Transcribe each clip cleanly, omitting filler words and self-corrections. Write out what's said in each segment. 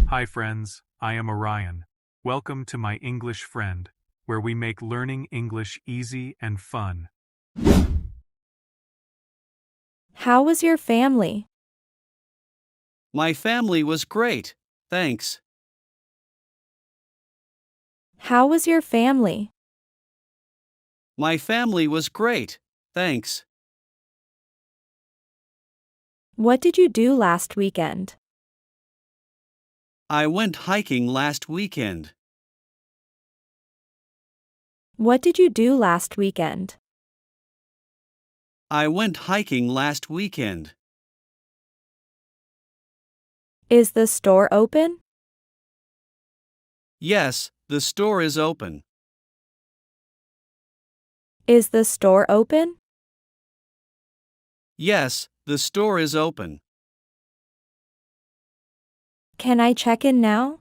Hi friends, I am Orion. Welcome to my English friend, where we make learning English easy and fun. How was your family? My family was great, thanks. How was your family? My family was great, thanks. What did you do last weekend? I went hiking last weekend. What did you do last weekend? I went hiking last weekend. Is the store open? Yes, the store is open. Is the store open? Yes, the store is open. Can I check in now?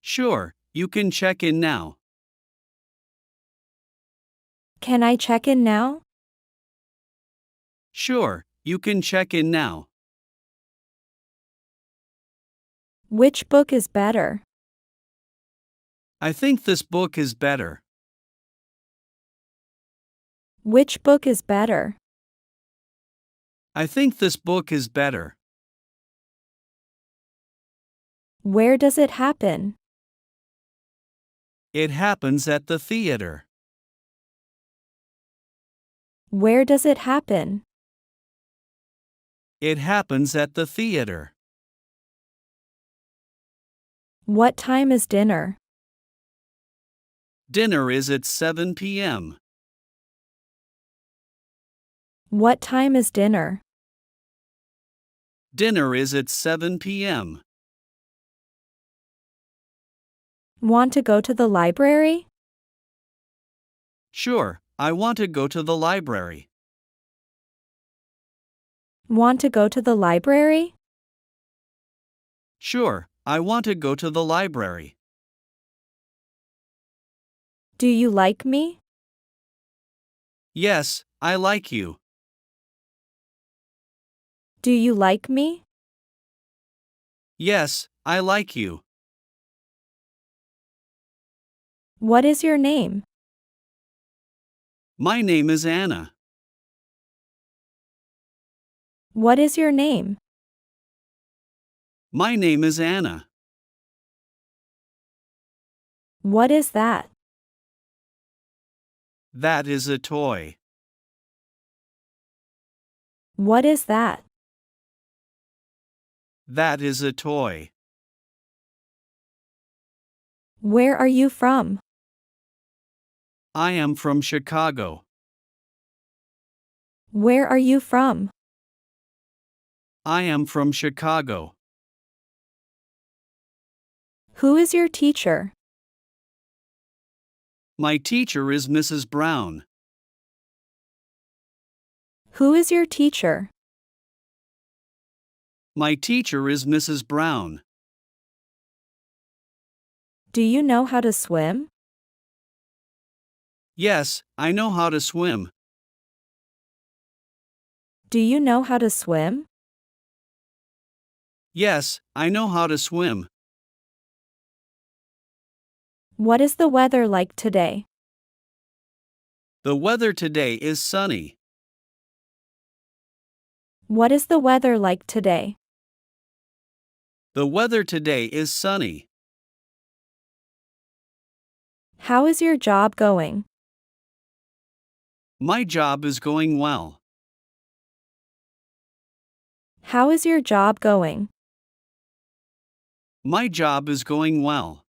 Sure, you can check in now. Can I check in now? Sure, you can check in now. Which book is better? I think this book is better. Which book is better? I think this book is better. Where does it happen? It happens at the theater. Where does it happen? It happens at the theater. What time is dinner? Dinner is at 7 p.m. What time is dinner? Dinner is at 7 p.m. Want to go to the library? Sure, I want to go to the library. Want to go to the library? Sure, I want to go to the library. Do you like me? Yes, I like you. Do you like me? Yes, I like you. What is your name? My name is Anna. What is your name? My name is Anna. What is that? That is a toy. What is that? That is a toy. Where are you from? I am from Chicago. Where are you from? I am from Chicago. Who is your teacher? My teacher is Mrs. Brown. Who is your teacher? My teacher is Mrs. Brown. Do you know how to swim? Yes, I know how to swim. Do you know how to swim? Yes, I know how to swim. What is the weather like today? The weather today is sunny. What is the weather like today? The weather today is sunny. How is your job going? My job is going well. How is your job going? My job is going well.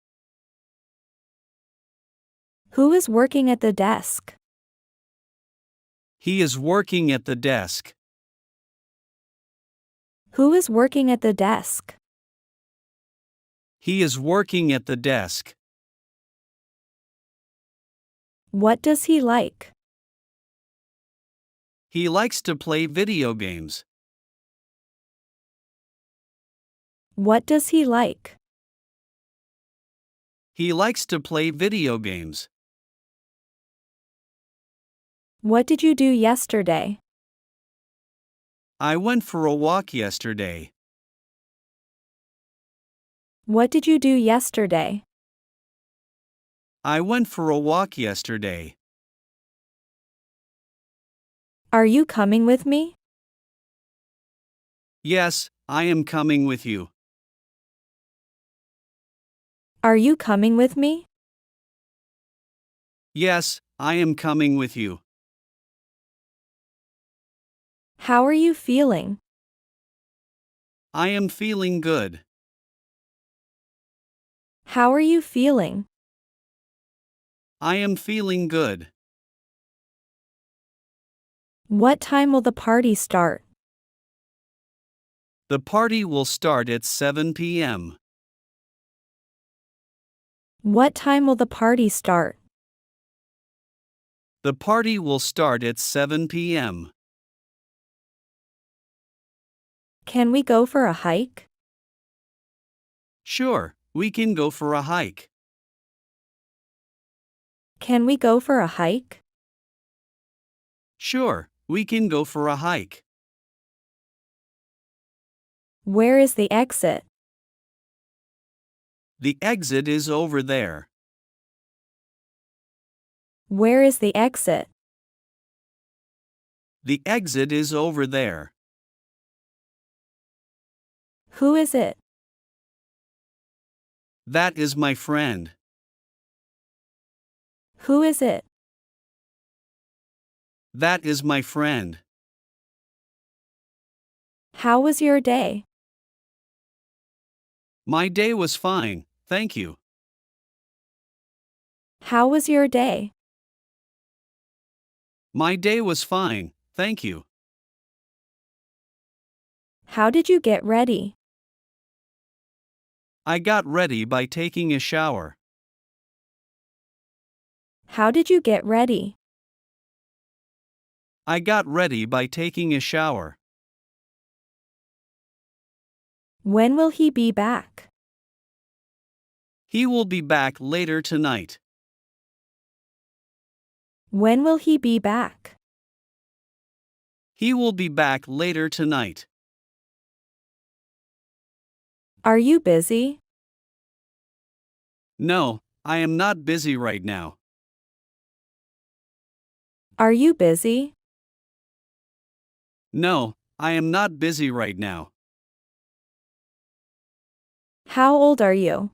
Who is working at the desk? He is working at the desk. Who is working at the desk? He is working at the desk. What does he like? He likes to play video games. What does he like? He likes to play video games. What did you do yesterday? I went for a walk yesterday. What did you do yesterday? I went for a walk yesterday. Are you coming with me? Yes, I am coming with you. Are you coming with me? Yes, I am coming with you. How are you feeling? I am feeling good. How are you feeling? I am feeling good. What time will the party start? The party will start at 7 p.m. What time will the party start? The party will start at 7 p.m. Can we go for a hike? Sure, we can go for a hike. Can we go for a hike? Sure, we can go for a hike. Where is the exit? The exit is over there. Where is the exit? The exit is over there. Who is it? That is my friend. Who is it? That is my friend. How was your day? My day was fine, thank you. How was your day? My day was fine, thank you. How did you get ready? I got ready by taking a shower. How did you get ready? I got ready by taking a shower. When will he be back? He will be back later tonight. When will he be back? He will be back later tonight. Are you busy? No, I am not busy right now. Are you busy? No, I am not busy right now. How old are you?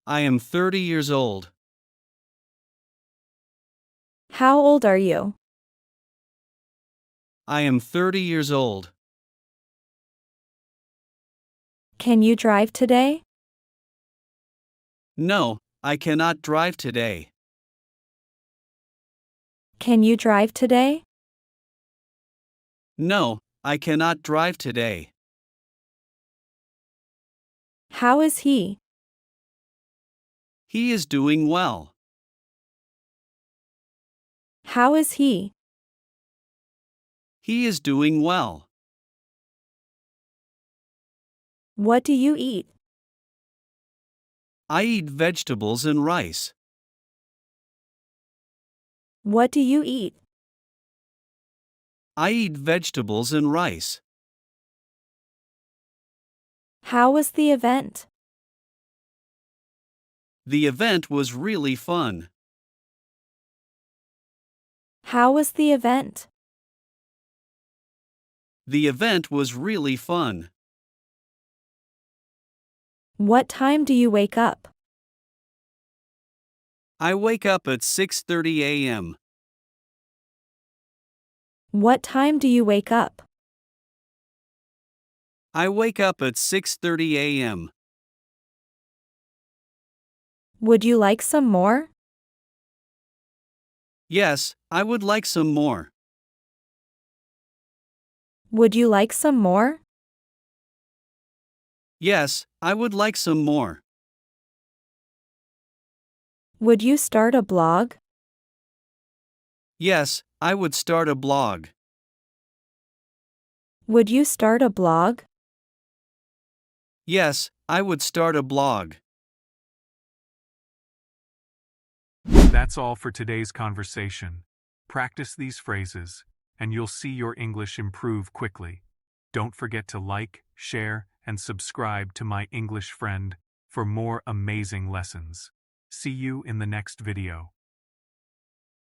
I am 30 years old. How old are you? I am 30 years old. Can you drive today? No, I cannot drive today. Can you drive today? No, I cannot drive today. How is he? He is doing well. How is he? He is doing well. What do you eat? I eat vegetables and rice. What do you eat? I eat vegetables and rice. How was the event? The event was really fun. How was the event? The event was really fun. What time do you wake up? I wake up at 6:30 a.m. What time do you wake up? I wake up at 6:30 a.m. Would you like some more? Yes, I would like some more. Would you like some more? Yes, I would like some more. Would you start a blog? Yes, I would start a blog. Would you start a blog? Yes, I would start a blog. That's all for today's conversation. Practice these phrases, and you'll see your English improve quickly. Don't forget to like, share, and subscribe to My English Friend for more amazing lessons. See you in the next video.